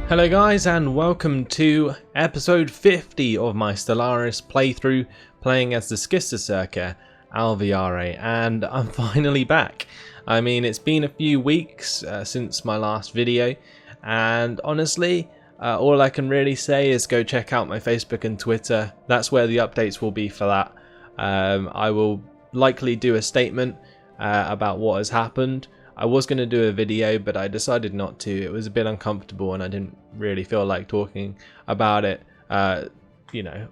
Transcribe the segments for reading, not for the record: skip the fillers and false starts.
Hello guys, and welcome to episode 50 of my Stellaris playthrough, playing as the Schistocerca Alveare, and I'm finally back. I mean, it's been a few weeks since my last video, and honestly, all I can really say is go check out my Facebook and Twitter. That's where the updates will be for that. I will likely do a statement about what has happened. I was going to do a video, but I decided not to. It was a bit uncomfortable and I didn't really feel like talking about it, you know,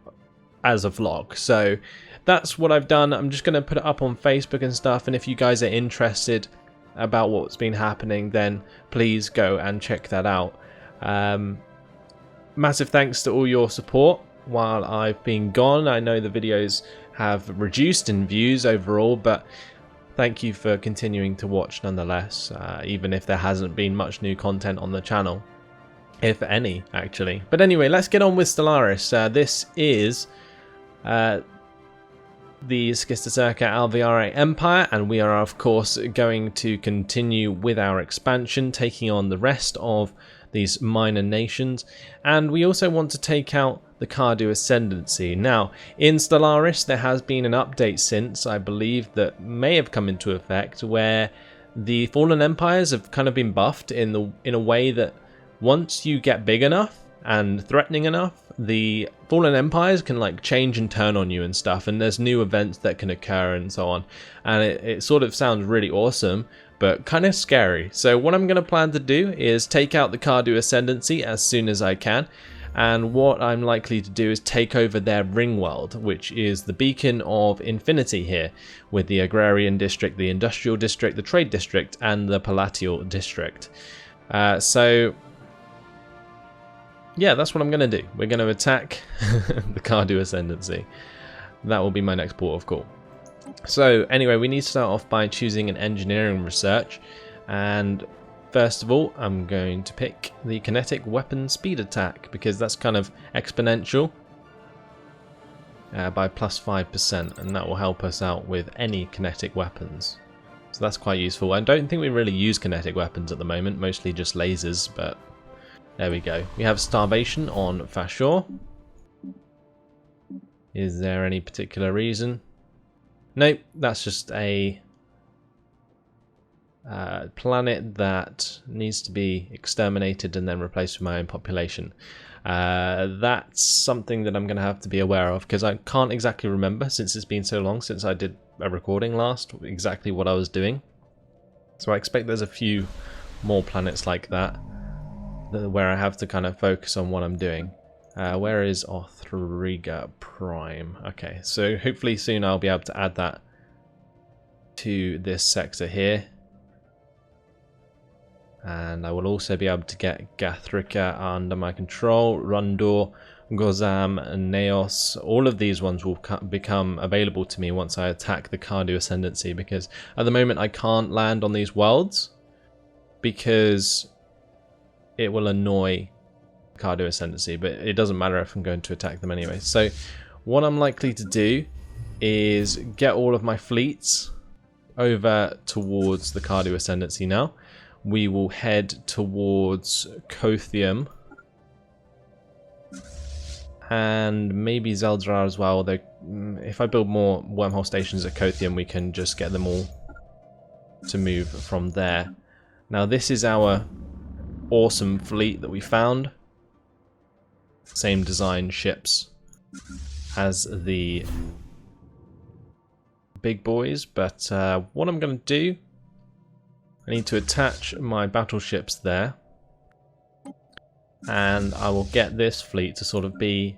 as a vlog. So that's what I've done. I'm just going to put it up on Facebook and stuff. And if you guys are interested about what's been happening, then please go and check that out. Massive thanks to all your support while I've been gone. I know the videos have reduced in views overall, but thank you for continuing to watch nonetheless, even if there hasn't been much new content on the channel, if any, actually. But anyway, let's get on with Stellaris. This is the Schistocerca Alveare Empire, and we are of course going to continue with our expansion, taking on the rest of these minor nations, and we also want to take out the Cardu Ascendancy. Now, in Stellaris, there has been an update since, I believe, that may have come into effect, where the Fallen Empires have kind of been buffed in a way that once you get big enough and threatening enough, the Fallen Empires can like change and turn on you and stuff, and there's new events that can occur and so on, and it sort of sounds really awesome, but kind of scary. So what I'm going to plan to do is take out the Cardu Ascendancy as soon as I can, and what I'm likely to do is take over their ring world, which is the beacon of infinity here, with the agrarian district, the industrial district, the trade district, and the palatial district. So yeah, that's what I'm going to do. We're going to attack the Cardu Ascendancy. That will be my next port of call. So anyway, we need to start off by choosing an engineering research, and first of all I'm going to pick the kinetic weapon speed attack, because that's kind of exponential by plus 5%, and that will help us out with any kinetic weapons. So that's quite useful. I don't think we really use kinetic weapons at the moment, mostly just lasers, but there we go. We have starvation on Fashor. Is there any particular reason? Nope, that's just a planet that needs to be exterminated and then replaced with my own population. That's something that I'm going to have to be aware of, because I can't exactly remember, since it's been so long since I did a recording last, exactly what I was doing. So I expect there's a few more planets like that where I have to kind of focus on what I'm doing. Where is Othriga Prime? Okay, so hopefully soon I'll be able to add that to this sector here. And I will also be able to get Gathrika under my control, Rundor, Gozam, and Neos. All of these ones will become available to me once I attack the Cardu Ascendancy, because at the moment I can't land on these worlds because it will annoy Cardu Ascendancy, but it doesn't matter if I'm going to attack them anyway. So what I'm likely to do is get all of my fleets over towards the Cardu Ascendancy now. We will head towards Kothium and maybe Zeldrar as well, although if I build more wormhole stations at Kothium, we can just get them all to move from there. Now this is our awesome fleet that we found. Same design ships as the big boys, but what I'm going to do, I need to attach my battleships there, and I will get this fleet to sort of be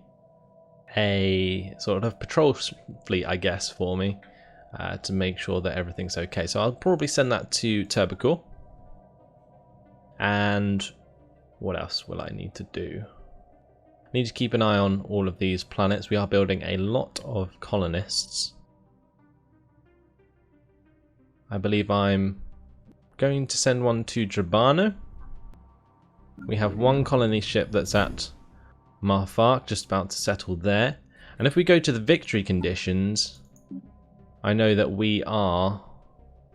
a sort of patrol fleet, I guess, for me, to make sure that everything's okay. So I'll probably send that to Turbicore. And what else will I need to do? I need to keep an eye on all of these planets. We are building a lot of colonists. I believe I'm going to send one to Drabano. We have one colony ship that's at Marfark, just about to settle there. And if we go to the victory conditions, I know that we are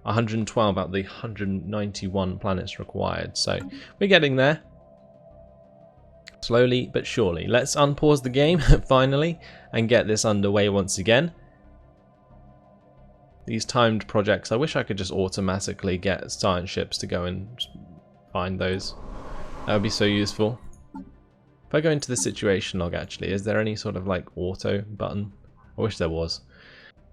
112 out of the 191 planets required, so we're getting there. Slowly but surely. Let's unpause the game finally and get this underway once again. These timed projects, I wish I could just automatically get science ships to go and find those. That would be so useful. If I go into the situation log actually, is there any sort of like auto button? I wish there was.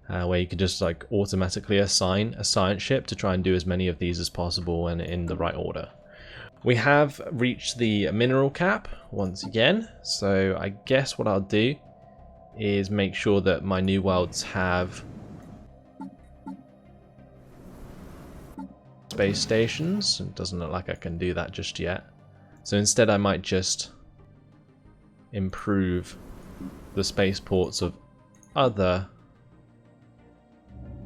Where you could just like automatically assign a science ship to try and do as many of these as possible and in the right order. We have reached the mineral cap once again, so I guess what I'll do is make sure that my new worlds have space stations. It doesn't look like I can do that just yet. So instead I might just improve the spaceports of other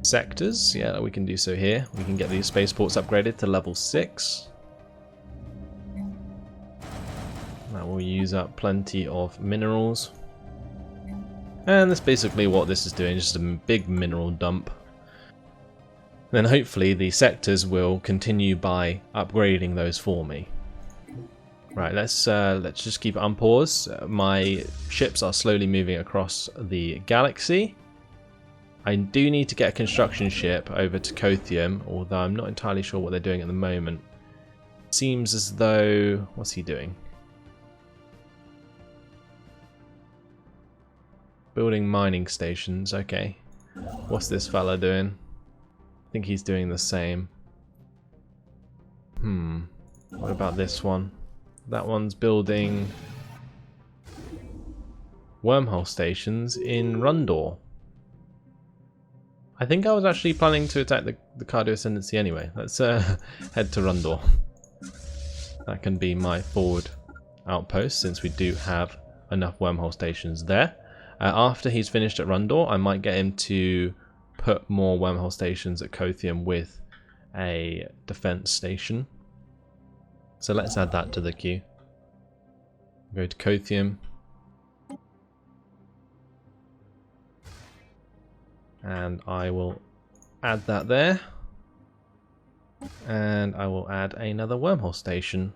sectors. Yeah, we can do so here. We can get these spaceports upgraded to level 6. That will use up plenty of minerals. And that's basically what this is doing, just a big mineral dump. Then hopefully the sectors will continue by upgrading those for me. Right, let's just keep it on pause. My ships are slowly moving across the galaxy. I do need to get a construction ship over to Kothium, although I'm not entirely sure what they're doing at the moment. Seems as though... what's he doing? Building mining stations, okay. What's this fella doing? I think he's doing the same. What about this one? That one's building wormhole stations in Rundor. I think I was actually planning to attack the Cardio Ascendancy anyway. Let's head to Rundor. That can be my forward outpost since we do have enough wormhole stations there. After he's finished at Rundor, I might get him to put more wormhole stations at Kothium with a defense station. So let's add that to the queue. Go to Kothium. And I will add that there. And I will add another wormhole station.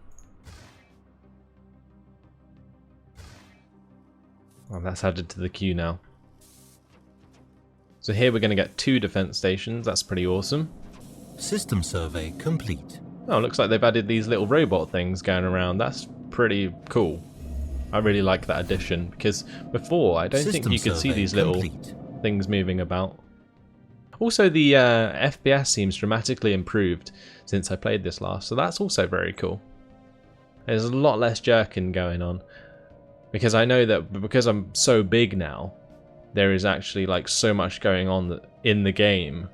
Well, that's added to the queue now. So here we're going to get 2 defense stations. That's pretty awesome. System survey complete. Oh, looks like they've added these little robot things going around. That's pretty cool. I really like that addition because before I don't think you could see these little things moving about. Also, the FPS seems dramatically improved since I played this last, so that's also very cool. There's a lot less jerking going on because I know that because I'm so big now, there is actually like so much going on in the game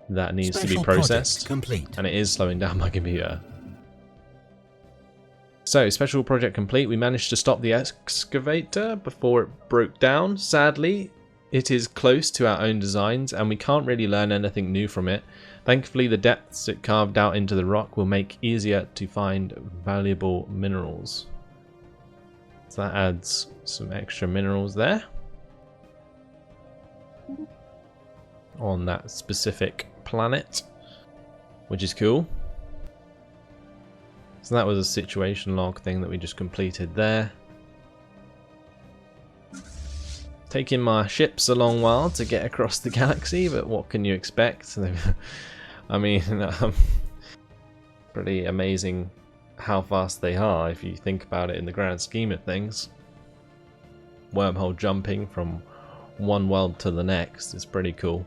that needs to be processed, and it is slowing down my computer. So, special project complete. We managed to stop the excavator before it broke down. Sadly, it is close to our own designs, and we can't really learn anything new from it. Thankfully, the depths it carved out into the rock will make easier to find valuable minerals. So that adds some extra minerals there on that specific planet, which is cool. So that was a situation log thing that we just completed there. Taking my ships a long while to get across the galaxy, but what can you expect? I mean, pretty amazing how fast they are if you think about it in the grand scheme of things. Wormhole jumping from one world to the next is pretty cool.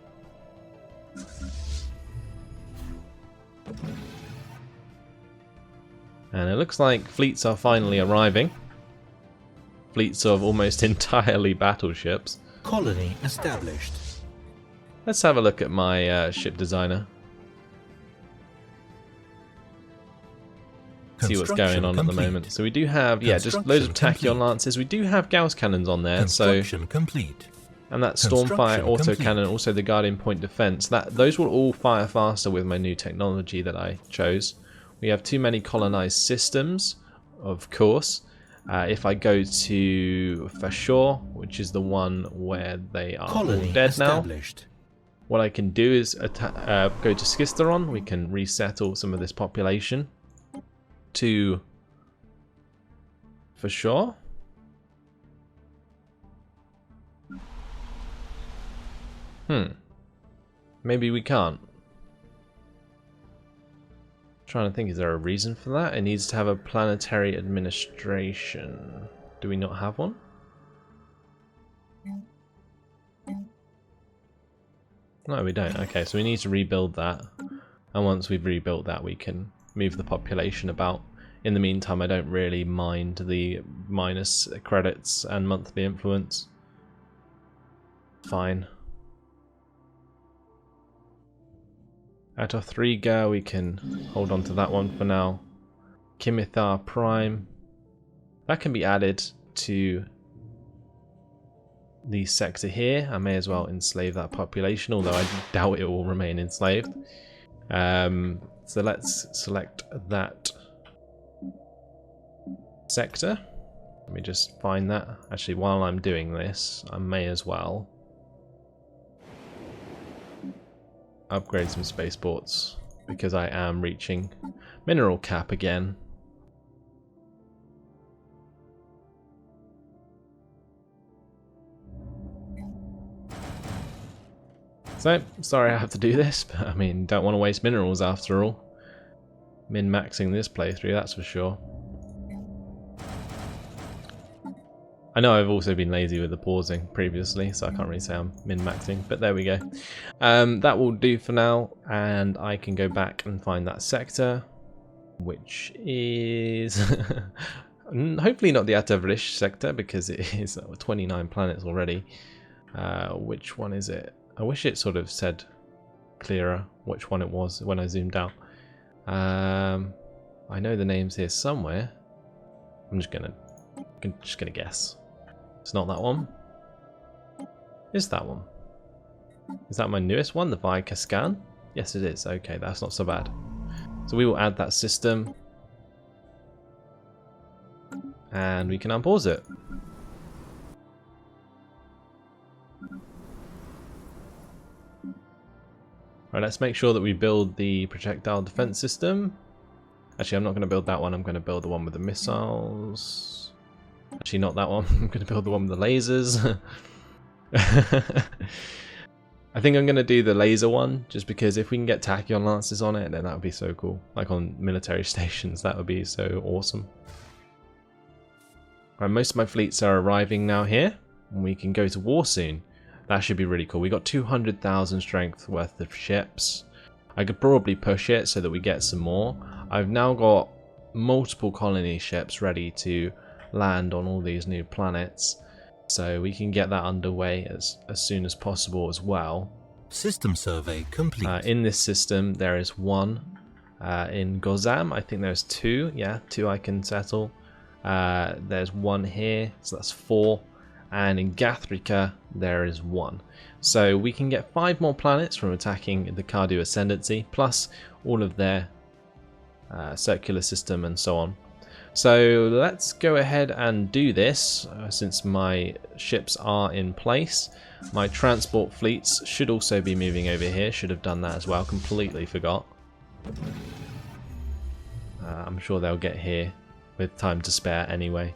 And it looks like fleets are finally arriving. Fleets of almost entirely battleships. Colony established. Let's have a look at my ship designer. See what's going on at the moment. So we do have, yeah, just loads of tachyon lances. We do have Gauss cannons on there. So complete. And that Stormfire autocannon, also the Guardian Point Defense. Those will all fire faster with my new technology that I chose. We have too many colonized systems, of course. If I go to Fashor, which is the one where they are all dead now, what I can do is go to Schistoceran. We can resettle some of this population to for sure. Maybe we can't. Trying to think, is there a reason for that? It needs to have a planetary administration. Do we not have one? No, we don't. Okay, so we need to rebuild that. And once we've rebuilt that, we can move the population about. In the meantime, I don't really mind the minus credits and monthly influence. Fine. Out of 3 go, we can hold on to that one for now. Kimithar Prime. That can be added to the sector here. I may as well enslave that population, although I doubt it will remain enslaved. So let's select that sector. Let me just find that. Actually, while I'm doing this, I may as well upgrade some spaceports because I am reaching mineral cap again. So, sorry I have to do this, but I mean, don't want to waste minerals after all. Min-maxing this playthrough, that's for sure. I know I've also been lazy with the pausing previously, so I can't really say I'm min-maxing, but there we go. That will do for now, and I can go back and find that sector, which is hopefully not the Atavrish sector, because it is 29 planets already. Which one is it? I wish it sort of said clearer which one it was when I zoomed out. I know the name's here somewhere. I'm just gonna guess. It's not that one. Is that one? Is that my newest one, the Viscascan? Yes, it is. Okay, that's not so bad. So we will add that system, and we can unpause it. Right, let's make sure that we build the projectile defense system. Actually, I'm not going to build that one. I'm going to build the one with the missiles. Actually, not that one. I'm going to build the one with the lasers. I think I'm going to do the laser one, just because if we can get tachyon lances on it, then that would be so cool. Like on military stations, that would be so awesome. Right, most of my fleets are arriving now here, and we can go to war soon. That should be really cool. We got 200,000 strength worth of ships. I could probably push it so that we get some more. I've now got multiple colony ships ready to land on all these new planets, so we can get that underway as soon as possible as well. System survey complete. In this system there is one. In Gozam I think there's 2. Yeah, 2 I can settle. There's 1 here, so that's 4. And in Gathrika there is 1. So we can get 5 more planets from attacking the Cardew Ascendancy, plus all of their circular system and so on. So let's go ahead and do this, since my ships are in place. My transport fleets should also be moving over here, should have done that as well, completely forgot. I'm sure they'll get here with time to spare anyway.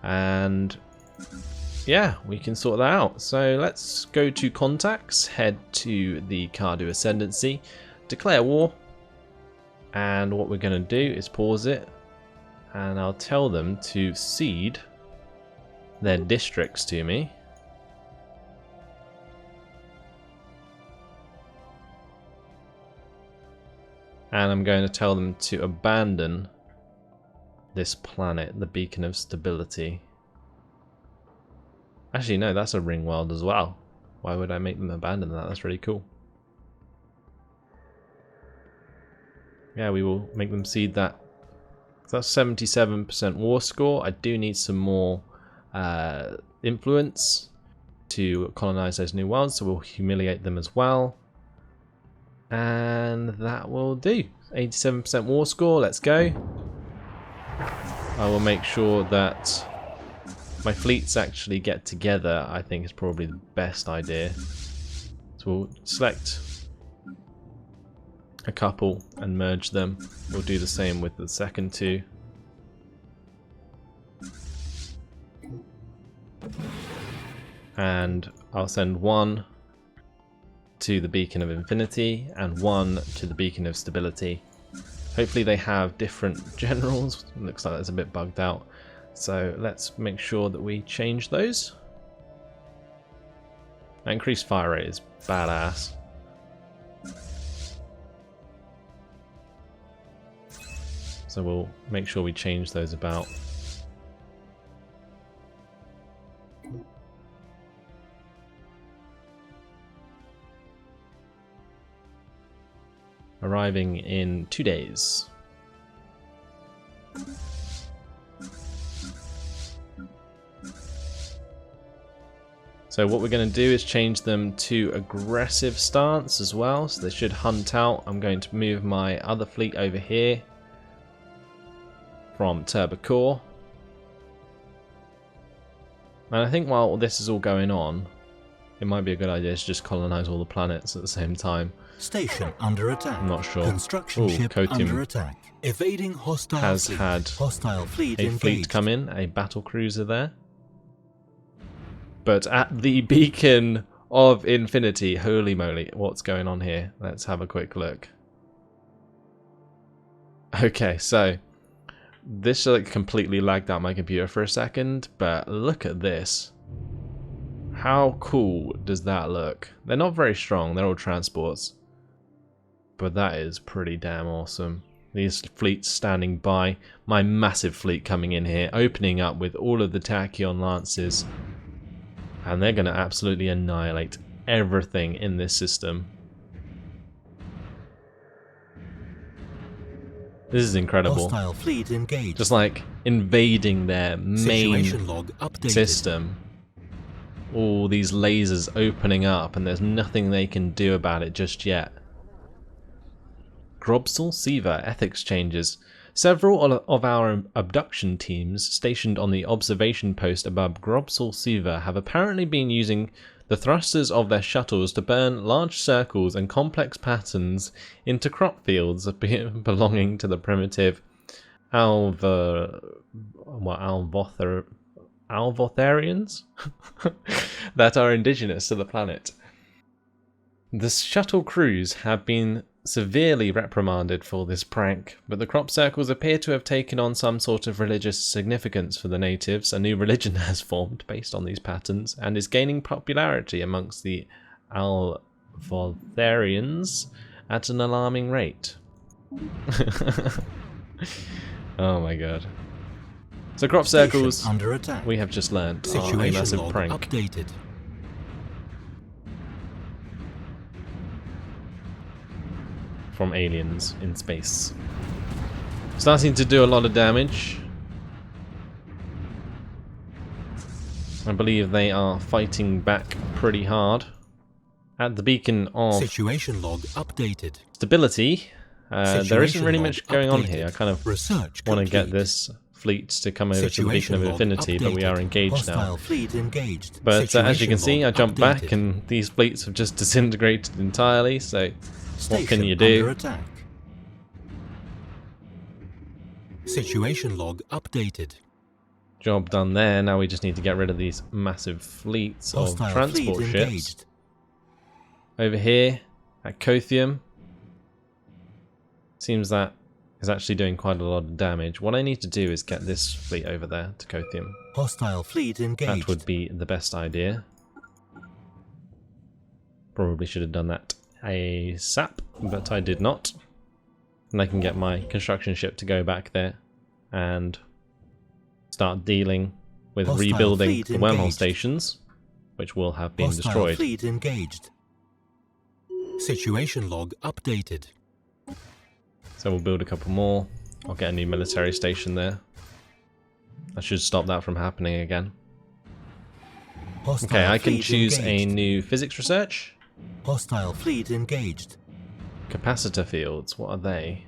And yeah, we can sort that out. So let's go to contacts, head to the Cardew Ascendancy, declare war, and what we're going to do is pause it, and I'll tell them to cede their districts to me. And I'm going to tell them to abandon this planet, the Beacon of Stability. Actually, no, that's a ring world as well. Why would I make them abandon that? That's really cool. Yeah, we will make them cede that. So that's 77% war score. I do need some more influence to colonize those new worlds, so we'll humiliate them as well. And that will do. 87% war score, let's go. I will make sure that my fleets actually get together. I think is probably the best idea. So we'll select a couple and merge them. We'll do the same with the second 2. And I'll send one to the Beacon of Infinity and one to the Beacon of Stability. Hopefully they have different generals. Looks like that's a bit bugged out. So let's make sure that we change those. That increased fire rate is badass. So we'll make sure we change those about. Arriving in 2 days. So what we're going to do is change them to aggressive stance as well, so they should hunt out. I'm going to move my other fleet over here from Turbocore. And I think while this is all going on, it might be a good idea to just colonize all the planets at the same time. Station under attack. I'm not sure. Construction ship under attack. Evading hostile has fleet. had Hostile fleet a engaged. fleet come in, a battle cruiser there. But at the Beacon of Infinity, holy moly, what's going on here? Let's have a quick look. Okay, so this like completely lagged out my computer for a second, but look at this. How cool does that look? They're not very strong, they're all transports. But that is pretty damn awesome. These fleets standing by, my massive fleet coming in here, opening up with all of the Tachyon Lances. And they're going to absolutely annihilate everything in this system. This is incredible. Hostile fleet engaged. Just like invading their main Situation log updated. system. All these lasers opening up and there's nothing they can do about it just yet. Grobsol Siva ethics changes. Several of our abduction teams stationed on the observation post above Grobsol Siva have apparently been using the thrusters of their shuttles to burn large circles and complex patterns into crop fields belonging to the primitive Alvotharians that are indigenous to the planet. The shuttle crews have been severely reprimanded for this prank, but the crop circles appear to have taken on some sort of religious significance for the natives. A new religion has formed based on these patterns and is gaining popularity amongst the Alvotharians at an alarming rate. Oh my god. So crop circles, under attack. we have just learned, are a Situation massive log prank. updated. From aliens in space. Starting to do a lot of damage. I believe they are fighting back pretty hard. At the Beacon of Situation log updated. Stability, there isn't really log much going on updated. here. I kind of Research want to get complete. this fleet to come over to the Beacon Situation of log Infinity, but we are updated. engaged Hostile now. fleet engaged. But as you can see, Situation I jumped log back updated. and these fleets have just disintegrated entirely, so what can Station you do? under attack. Situation log updated. Job done there. Now we just need to get rid of these massive fleets of Hostile transport fleet ships. engaged. Over here at Kothium, seems that is actually doing quite a lot of damage. What I need to do is get this fleet over there to Kothium. Hostile fleet engaged. That would be the best idea. Probably should have done that ASAP, but I did not. And I can get my construction ship to go back there and start dealing with Hostile rebuilding fleet the wormhole engaged. stations, which will have been Hostile destroyed. fleet engaged. Situation log updated. So we'll build a couple more. I'll get a new military station there. I should stop that from happening again. Hostile Okay, I can fleet choose a engaged. new physics research. Hostile fleet engaged. Capacitor fields, what are they?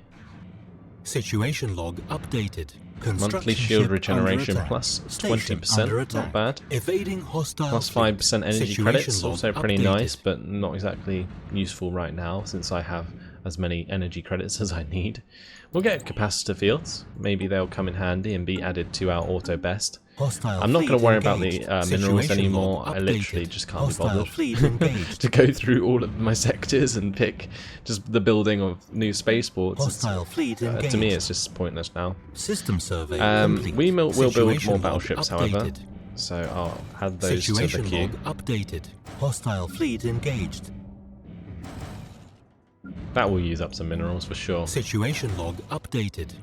Situation log updated. Monthly Construction shield ship regeneration under attack. plus Station 20%, under not attack. bad. Evading hostile Plus fleet. 5% energy Situation credits, log also pretty updated. nice, but not exactly useful right now since I have as many energy credits as I need. We'll get capacitor fields, maybe they'll come in handy and be added to our auto best. Hostile I'm not fleet going to worry about engaged. the minerals Situation anymore. log I literally updated. just can't be Hostile bothered fleet engaged. to go through all of my sectors and pick just the building of new spaceports. Hostile fleet To me, engaged. it's just pointless now. System survey complete. We will build Situation more log battleships, however, updated. so I'll add those to the Situation queue. log updated. Hostile fleet engaged. That will use up some minerals for sure. Situation log updated.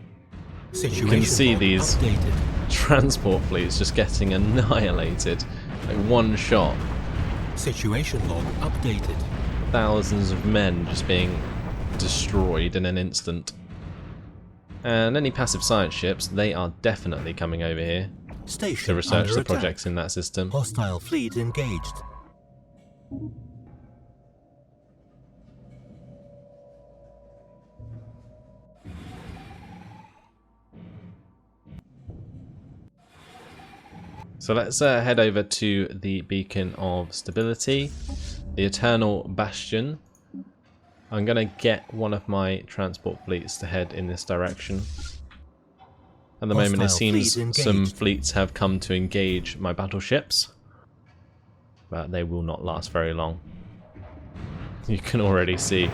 Situation You can see log these updated. transport fleets just getting annihilated, like one shot. Situation log updated. Thousands of men just being destroyed in an instant. And any passive science ships, they are definitely coming over here Station to research under the attack. projects in that system. Hostile fleet engaged. So let's head over to the Beacon of Stability, the Eternal Bastion. I'm going to get one of my transport fleets to head in this direction. At the moment it Hostile seems fleet some engaged. fleets have come to engage my battleships, but they will not last very long. You can already see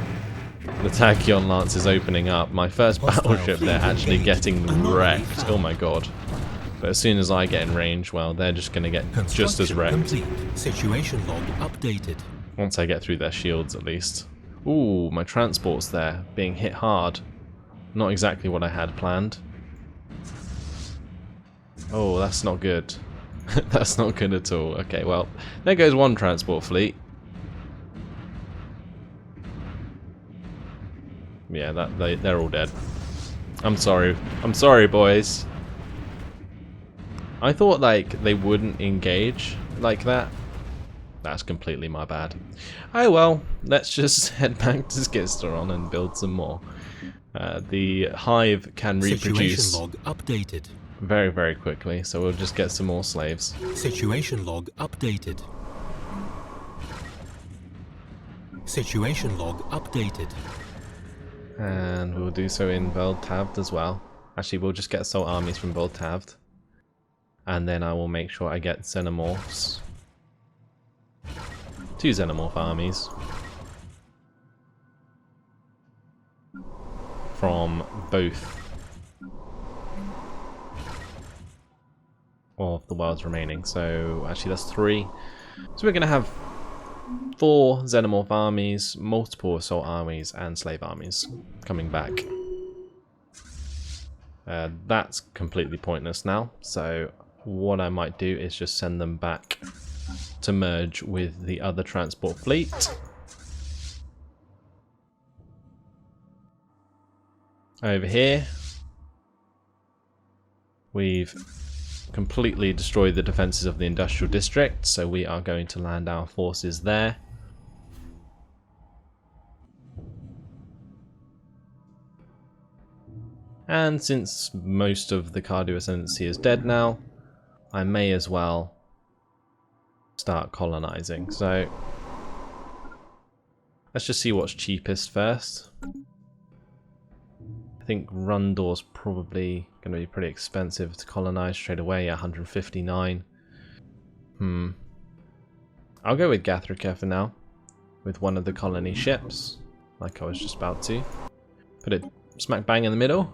the Tachyon Lances opening up. My first Hostile battleship, they're fleet actually engaged. getting Anomaly wrecked. found. Oh my god. But as soon as I get in range, well, they're just going to get just as Construction wrecked. complete. Situation log updated. Once I get through their shields, at least. Ooh, my transport's there, being hit hard. Not exactly what I had planned. Oh, that's not good. That's not good at all. Okay, well, there goes one transport fleet. Yeah, they're all dead. I'm sorry. I'm sorry, boys. I thought, like, they wouldn't engage like that. That's completely my bad. Oh well, let's just head back to Schistocerca and build some more. The hive can reproduce Situation log updated. very, very quickly, so we'll just get some more slaves. Situation log updated. Situation log updated. And we'll do so in Veldtavd as well. Actually, we'll just get assault armies from Veldtavd. And then I will make sure I get xenomorphs. 2 xenomorph armies. From both of the world's remaining. So, actually that's 3. So we're going to have 4 xenomorph armies, multiple assault armies, and slave armies coming back. That's completely pointless now, so what I might do is just send them back to merge with the other transport fleet. Over here, we've completely destroyed the defences of the industrial district, so we are going to land our forces there. And since most of the Cardio Ascendancy is dead now, I may as well start colonizing. So let's just see what's cheapest first. I think Rundor's probably going to be pretty expensive to colonize straight away at 159. I'll go with Gathrika for now, with one of the colony ships, like I was just about to. Put it smack bang in the middle.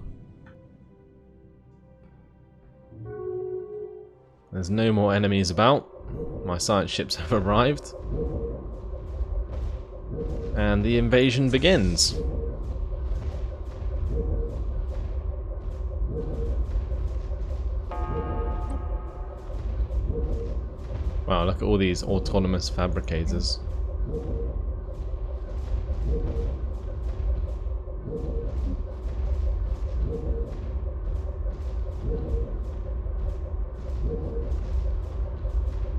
There's no more enemies about. My science ships have arrived. And the invasion begins. Wow, look at all these autonomous fabricators.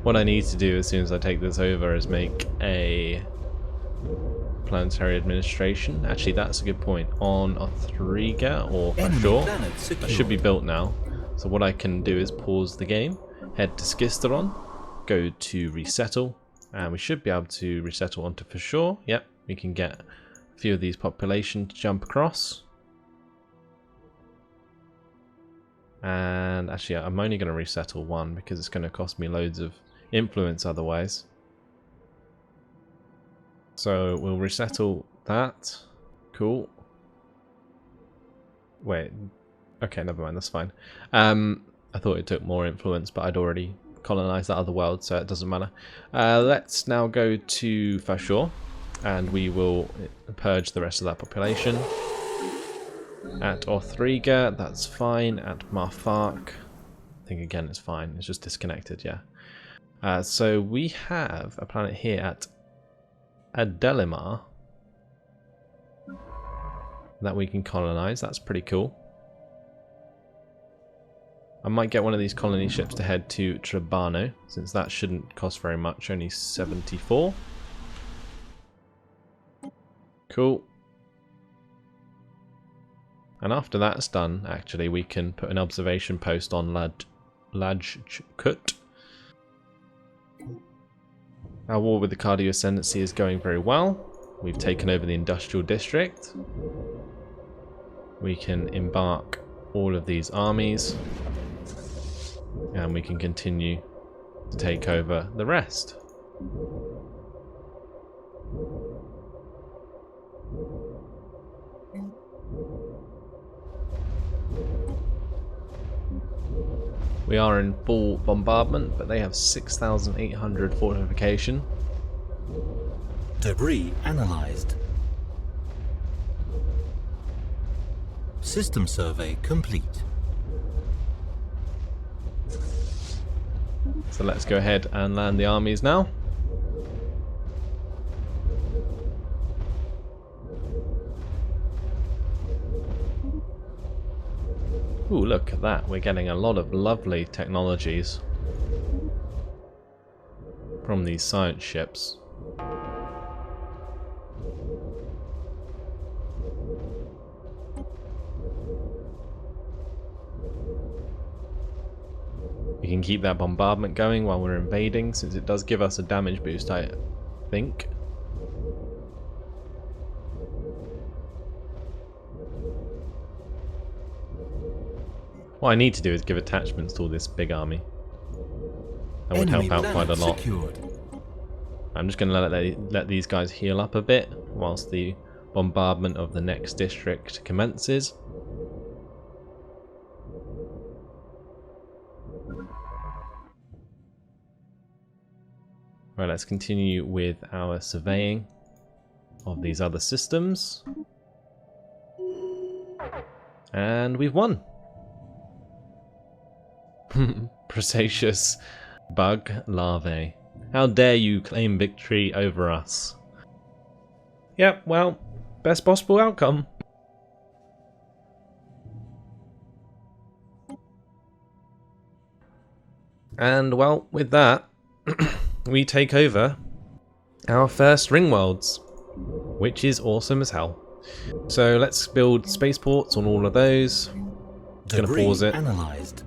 What I need to do as soon as I take this over is make a planetary administration. Actually, that's a good point. On Othriga, or for Enemy sure. planet That secured. should be built now. So what I can do is pause the game, head to Schistocerca, go to resettle, and we should be able to resettle onto for sure. Yep, we can get a few of these population to jump across. And actually, I'm only going to resettle one because it's going to cost me loads of influence otherwise. So we'll resettle that. Cool. Wait. Okay, never mind. That's fine. I thought it took more influence, but I'd already colonized that other world, so it doesn't matter. Let's now go to Fashor, and we will purge the rest of that population. At Orthriga, that's fine. At Marfark, I think again it's fine. It's just disconnected, yeah. So we have a planet here at Adelimar that we can colonize. That's pretty cool. I might get one of these colony ships to head to Trebano, since that shouldn't cost very much, only 74. Cool. And after that's done, actually, we can put an observation post on Lajkut. Our war with the Cardio Ascendancy is going very well. We've taken over the industrial district. We can embark all of these armies. And we can continue to take over the rest. We are in full bombardment, but they have 6,800 fortification. Debris analyzed. System survey complete. So let's go ahead and land the armies now. Ooh, look at that. We're getting a lot of lovely technologies from these science ships. We can keep that bombardment going while we're invading, since it does give us a damage boost, I think. What I need to do is give attachments to all this big army. That would help out quite a lot. Secured. I'm just going to let these guys heal up a bit whilst the bombardment of the next district commences. Right, let's continue with our surveying of these other systems. And we've won! Presacious bug larvae. How dare you claim victory over us? Yep, well, best possible outcome. And well, with that, we take over our first ring worlds, which is awesome as hell. So let's build spaceports on all of those. Just gonna pause it. Analyzed.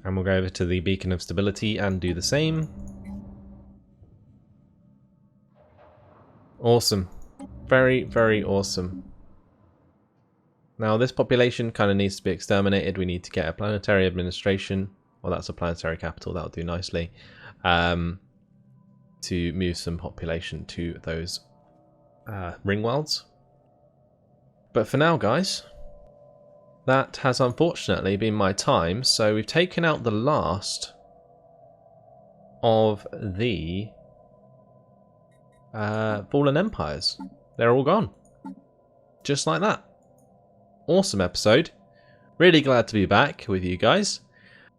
And we'll go over to the beacon of stability and do the same. Awesome. Very, very awesome. Now this population kind of needs to be exterminated. We need to get a planetary administration. Well, that's a planetary capital. That'll do nicely. To move some population to those ring worlds. But for now, guys, that has unfortunately been my time. So we've taken out the last of the fallen empires. They're all gone. Just like that. Awesome episode. Really glad to be back with you guys.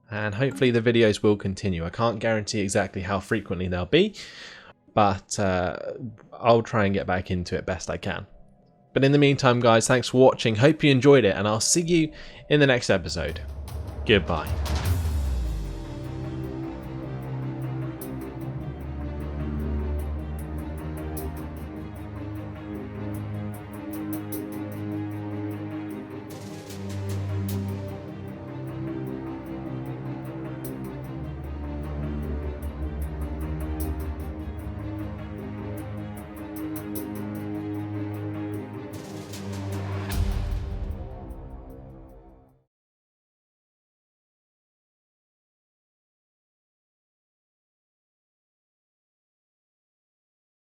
And hopefully the videos will continue. I can't guarantee exactly how frequently they'll be, but I'll try and get back into it best I can. But in the meantime, guys, thanks for watching. Hope you enjoyed it, and I'll see you in the next episode. Goodbye.